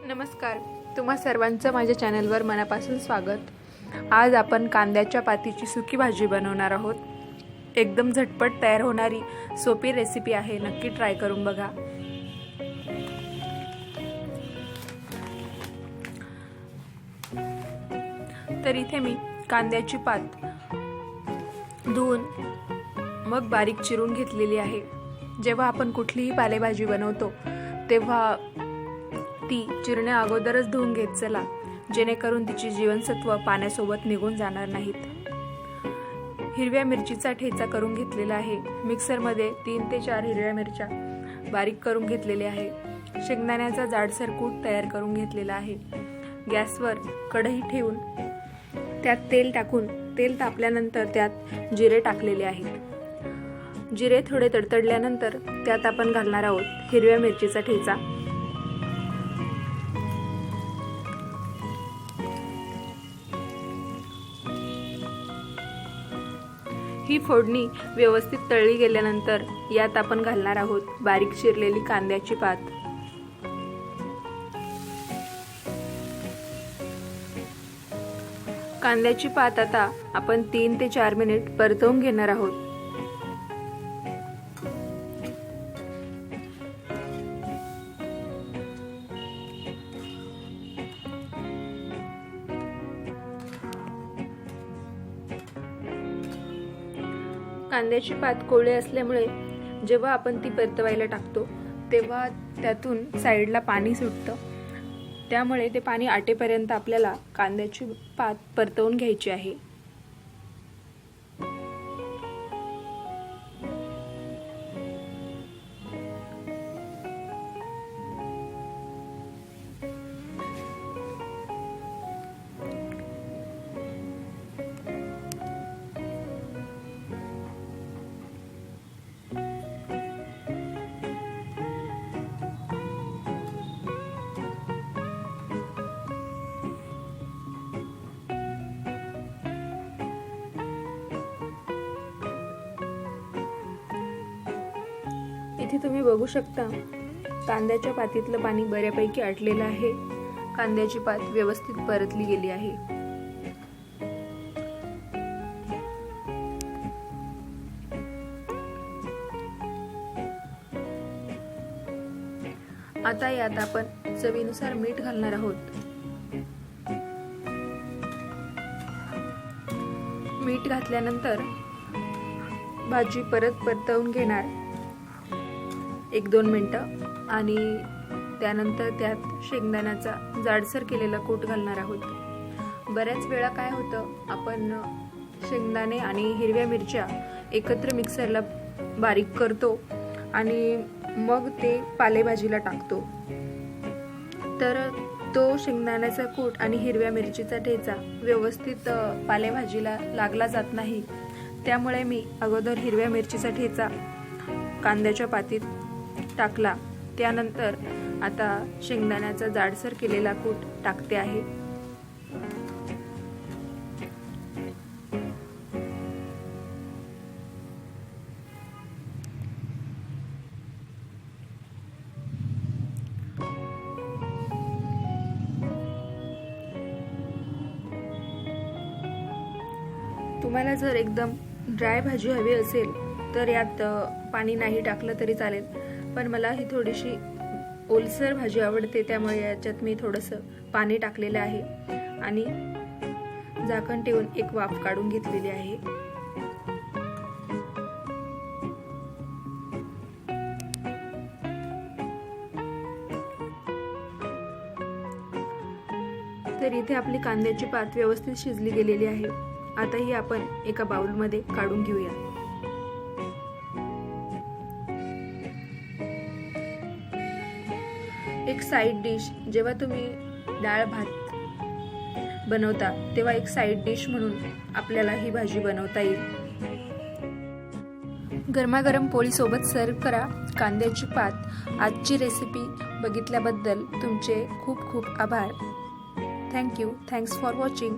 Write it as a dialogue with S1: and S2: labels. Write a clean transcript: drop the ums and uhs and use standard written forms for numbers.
S1: नमस्कार, तुम्हा सर्वांचं माझ्या चॅनलवर मनापासून स्वागत। आज आपण कांद्याच्या पातीची सुकी भाजी बनवणार आहोत। एकदम झटपट तयार होणारी सोपी रेसिपी आहे, नक्की ट्राय करून बघा। तर इथे मी कांद्याची पात धुवून मग बारीक चिरून घेतलेली आहे। जेव्हा आपण कुठलीही पालेभाजी बनवतो तेव्हा ती चिरण्या अगोदरच धुवून घेत चला, जेणेकरून तिची जीवनसत्व पाण्यासोबत निघून जाणार नाहीत। हिरव्या मिरचीचा ठेचा करून घेतलेला आहे। मिक्सरमध्ये 3 ते 4 हिरव्या मिरच्या बारीक करून घेतलेल्या आहे। शेंगदाण्याचा जाडसर कूट तयार करून घेतलेला आहे। गॅसवर कढई ठेवून त्यात तेल टाकून तेल तापल्यानंतर त्यात जिरे टाकलेले आहे। जिरे थोडे तडतडल्यानंतर त्यात आपण घालणार आहोत हिरव्या मिरचीचा ठेचा। ही फोडणी व्यवस्थित तळली गेल्यानंतर यात आपण घालणार आहोत बारीक चिरलेली कांद्याची पात। कांद्याची पात आता आपण 3 ते 4 मिनिट परतवून घेणार आहोत। कांद्याची पात कोवळी असल्यामुळे जेव्हा आपण ती परतवायला टाकतो तेव्हा त्यातून साईडला पाणी सुटतं, त्यामुळे ते पाणी आटेपर्यंत आपल्याला कांद्याची पात परतवून घ्यायची आहे। इथे तुम्ही बघू शकता कांद्याच्या पातीतलं पाणी बऱ्यापैकी आटलेलं आहे। कांद्याची पात व्यवस्थित परतली गेली आहे। आता यात आपण चवीनुसार मीठ घालणार आहोत। मीठ घातल्यानंतर भाजी परत परतवून घेणार 1-2 मिनिटं आणि त्यानंतर त्यात शेंगदाण्याचा जाडसर केलेला कूट घालणार आहोत। बऱ्याच वेळा काय होतं, आपण शेंगदाणे आणि हिरव्या मिरच्या एकत्र मिक्सरला बारीक करतो आणि मग ते पालेभाजीला टाकतो, तर तो शेंगदाण्याचा कूट आणि हिरव्या मिरचीचा ठेचा व्यवस्थित पालेभाजीला लागला जात नाही। त्यामुळे मी अगोदर हिरव्या मिरचीचा ठेचा कांद्याच्या पातीत टाकला, त्यानंतर आता शेंगदाण्याचा जाडसर केलेला कूट टाकते आहे। तुम्हाला जर एकदम ड्राय भाजी हवी असेल तर यात पाणी नाही टाकलं तरी चालेल, पण मला ही थोडीशी ओलसर भाजी आवडते, त्यामुळे याच्यात मी थोडंसं पाणी टाकलेलं आहे आणि झाकण ठेवून एक वाफ काढून घेतलेली आहे। तर इथे आपली कांद्याची पात व्यवस्थित शिजली गेलेली आहे। आता ही आपण एका बाउलमध्ये काढून घेऊया। एक साइड डिश, जेव्हा तुम्ही डाळ भात बनवता तेव्हा एक साइड डिश म्हणून आपल्याला ही भाजी बनवता येईल। गरमागरम पोळी सोबत सर्व करा कांद्याची पात। आजची रेसिपी बघितल्याबद्दल तुमचे खूप खूप आभार। Thanks for watching.